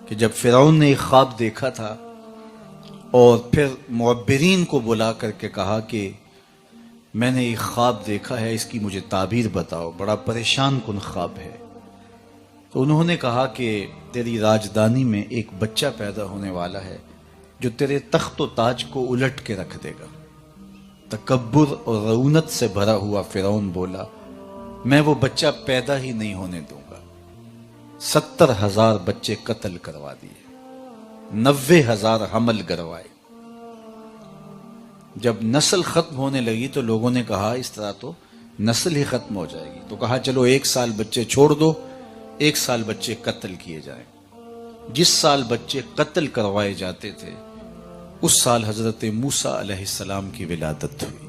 کہ جب فرعون نے ایک خواب دیکھا تھا اور پھر معبرین کو بلا کر کے کہا کہ میں نے ایک خواب دیکھا ہے، اس کی مجھے تعبیر بتاؤ، بڑا پریشان کن خواب ہے، تو انہوں نے کہا کہ تیری راجدانی میں ایک بچہ پیدا ہونے والا ہے جو تیرے تخت و تاج کو الٹ کے رکھ دے گا۔ تکبر اور رعونت سے بھرا ہوا فرعون بولا، میں وہ بچہ پیدا ہی نہیں ہونے دوں گا۔ 70,000 بچے قتل کروا دیے، 90,000 حمل گروائے۔ جب نسل ختم ہونے لگی تو لوگوں نے کہا اس طرح تو نسل ہی ختم ہو جائے گی، تو کہا چلو 1 سال بچے چھوڑ دو، 1 سال بچے قتل کیے جائیں۔ جس سال بچے قتل کروائے جاتے تھے اس سال حضرت موسیٰ علیہ السلام کی ولادت ہوئی،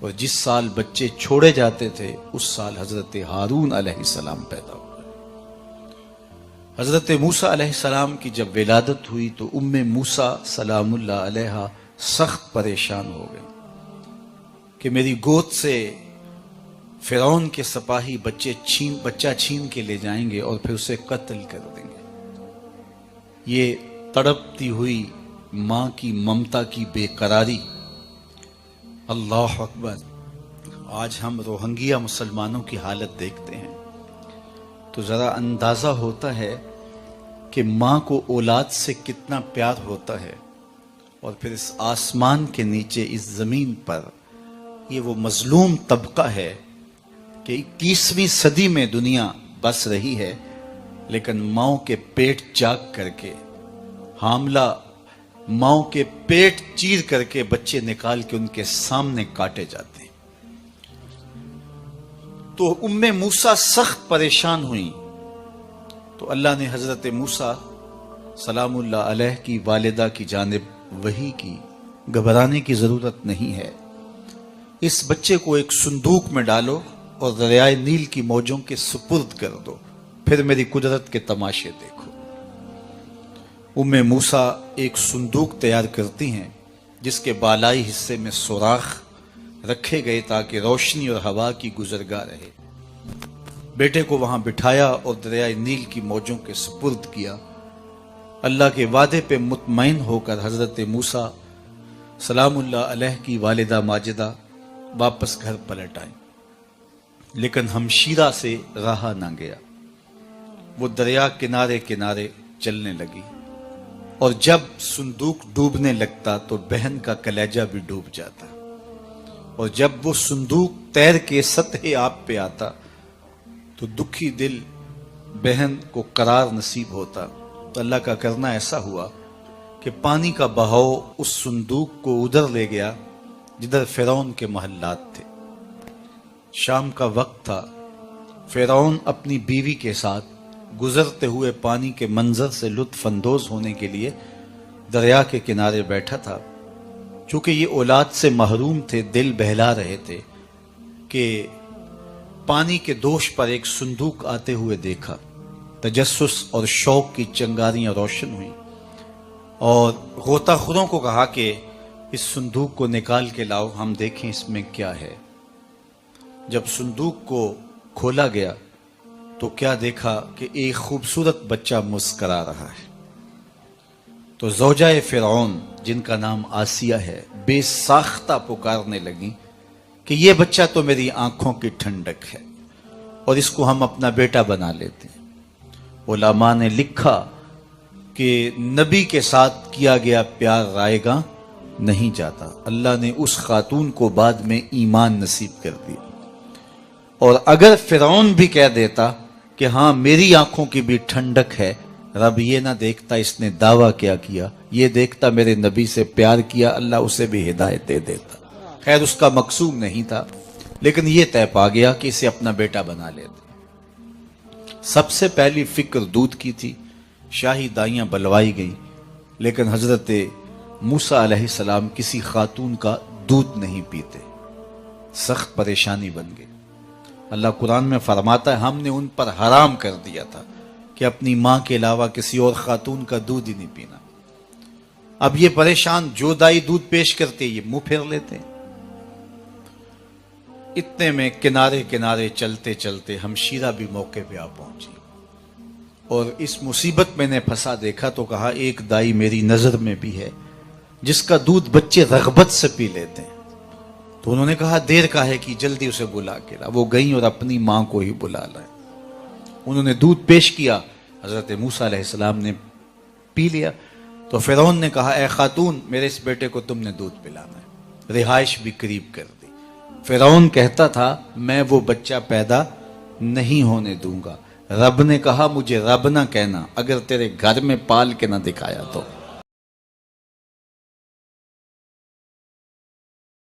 اور جس سال بچے چھوڑے جاتے تھے اس سال حضرت ہارون علیہ السلام پیدا ہوئے۔ حضرت موسیٰ علیہ السلام کی جب ولادت ہوئی تو ام موسیٰ سلام اللہ علیہا سخت پریشان ہو گئی کہ میری گود سے فرعون کے سپاہی بچہ چھین کے لے جائیں گے اور پھر اسے قتل کر دیں گے۔ یہ تڑپتی ہوئی ماں کی ممتا کی بے قراری، اللہ اکبر۔ آج ہم روہنگیا مسلمانوں کی حالت دیکھتے ہیں تو ذرا اندازہ ہوتا ہے کہ ماں کو اولاد سے کتنا پیار ہوتا ہے، اور پھر اس آسمان کے نیچے اس زمین پر یہ وہ مظلوم طبقہ ہے کہ 21ویں صدی میں دنیا بس رہی ہے، لیکن ماؤں کے پیٹ چاک کر کے، حاملہ ماؤں کے پیٹ چیر کر کے بچے نکال کے ان کے سامنے کاٹے جاتے ہیں۔ تو ام موسیٰ سخت پریشان ہوئیں تو اللہ نے حضرت موسیٰ سلام اللہ علیہ کی والدہ کی جانب وحی کی، گھبرانے کی ضرورت نہیں ہے، اس بچے کو ایک صندوق میں ڈالو اور دریائے نیل کی موجوں کے سپرد کر دو، پھر میری قدرت کے تماشے دیکھو۔ ام موسیٰ ایک صندوق تیار کرتی ہیں جس کے بالائی حصے میں سوراخ رکھے گئے تاکہ روشنی اور ہوا کی گزرگاہ رہے۔ بیٹے کو وہاں بٹھایا اور دریائے نیل کی موجوں کے سپرد کیا۔ اللہ کے وعدے پہ مطمئن ہو کر حضرت موسیٰ سلام اللہ علیہ کی والدہ ماجدہ واپس گھر پلٹ آئیں، لیکن ہمشیرہ سے رہا نہ گیا۔ وہ دریا کنارے کنارے چلنے لگی، اور جب صندوق ڈوبنے لگتا تو بہن کا کلیجہ بھی ڈوب جاتا، اور جب وہ صندوق تیر کے سطح آب پہ آتا تو دکھی دل بہن کو قرار نصیب ہوتا۔ تو اللہ کا کرنا ایسا ہوا کہ پانی کا بہاؤ اس صندوق کو ادھر لے گیا جدھر فرعون کے محلات تھے۔ شام کا وقت تھا، فرعون اپنی بیوی کے ساتھ گزرتے ہوئے پانی کے منظر سے لطف اندوز ہونے کے لیے دریا کے کنارے بیٹھا تھا۔ چونکہ یہ اولاد سے محروم تھے، دل بہلا رہے تھے کہ پانی کے دوش پر ایک صندوق آتے ہوئے دیکھا۔ تجسس اور شوق کی چنگاریاں روشن ہوئیں، اور غوطہ خوروں کو کہا کہ اس صندوق کو نکال کے لاؤ، ہم دیکھیں اس میں کیا ہے۔ جب صندوق کو کھولا گیا تو کیا دیکھا کہ ایک خوبصورت بچہ مسکرا رہا ہے۔ تو زوجہ فرعون جن کا نام آسیہ ہے بے ساختہ پکارنے لگیں کہ یہ بچہ تو میری آنکھوں کی ٹھنڈک ہے اور اس کو ہم اپنا بیٹا بنا لیتے ہیں۔ علماء نے لکھا کہ نبی کے ساتھ کیا گیا پیار رائے گاں نہیں جاتا۔ اللہ نے اس خاتون کو بعد میں ایمان نصیب کر دیا، اور اگر فرعون بھی کہہ دیتا کہ ہاں میری آنکھوں کی بھی ٹھنڈک ہے، رب یہ نہ دیکھتا اس نے دعویٰ کیا کیا، یہ دیکھتا میرے نبی سے پیار کیا، اللہ اسے بھی ہدایت دے دیتا۔ خیر اس کا مقصود نہیں تھا، لیکن یہ طے پا گیا کہ اسے اپنا بیٹا بنا لیتے۔ سب سے پہلی فکر دودھ کی تھی، شاہی دائیاں بلوائی گئیں، لیکن حضرت موسیٰ علیہ السلام کسی خاتون کا دودھ نہیں پیتے، سخت پریشانی بن گئی۔ اللہ قرآن میں فرماتا ہے ہم نے ان پر حرام کر دیا تھا کہ اپنی ماں کے علاوہ کسی اور خاتون کا دودھ ہی نہیں پینا۔ اب یہ پریشان، جو دائی دودھ پیش کرتے یہ منہ پھیر لیتے۔ اتنے میں کنارے کنارے چلتے چلتے ہمشیرہ بھی موقع پہ آ پہنچی، اور اس مصیبت میں نے پھنسا دیکھا تو کہا ایک دائی میری نظر میں بھی ہے جس کا دودھ بچے رغبت سے پی لیتے ہیں. تو انہوں نے کہا دیر کا ہے کہ جلدی اسے بلا کے لا. وہ گئیں اور اپنی ماں کو ہی بلا لائیں. انہوں نے دودھ پیش کیا, حضرت موسیٰ علیہ السلام نے پی لیا. تو فرعون نے کہا اے خاتون میرے اس بیٹے کو تم نے دودھ پلانا ہے. رہائش بھی قریب کر دی. فرعون کہتا تھا میں وہ بچہ پیدا نہیں ہونے دوں گا. رب نے کہا مجھے رب نہ کہنا, اگر تیرے گھر میں پال کے نہ دکھایا تو.